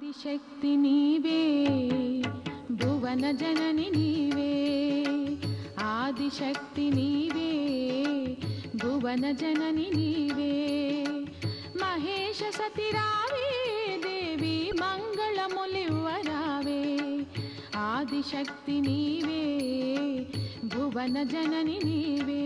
ఆదిశక్తి నీవే భువన జనని నీవే ఆదిశక్తి నీవే భువన జనని నీవే మహేశ సతిరావే దేవి మంగళములివ్వరావే ఆదిశక్తి నీవే భువన జనని నీవే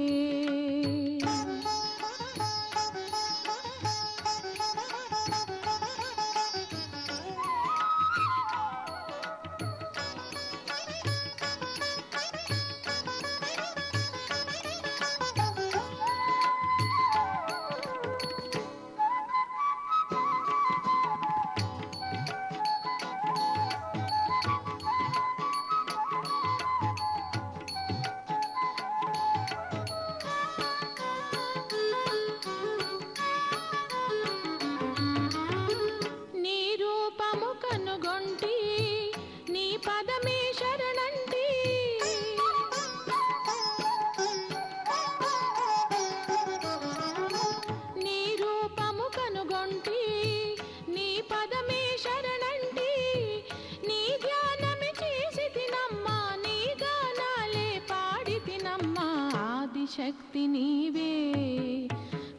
శక్తి నీవే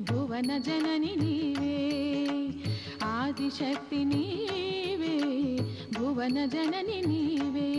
భువన జనని నీవే ఆదిశక్తి నీవే భువన జనని నీవే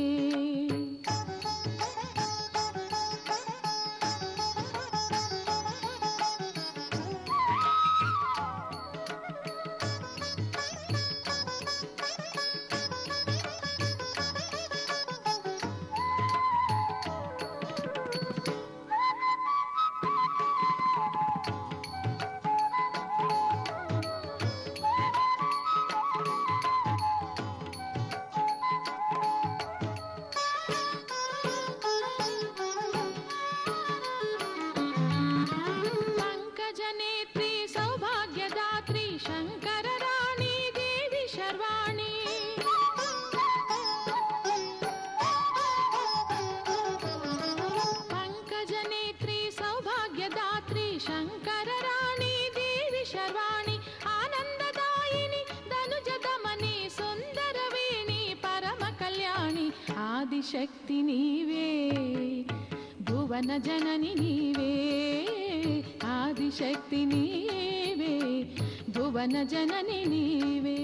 ఆదిశక్తి నీవే భువన జనని నీవే ఆదిశక్తి నీవే భువన జనని నీవే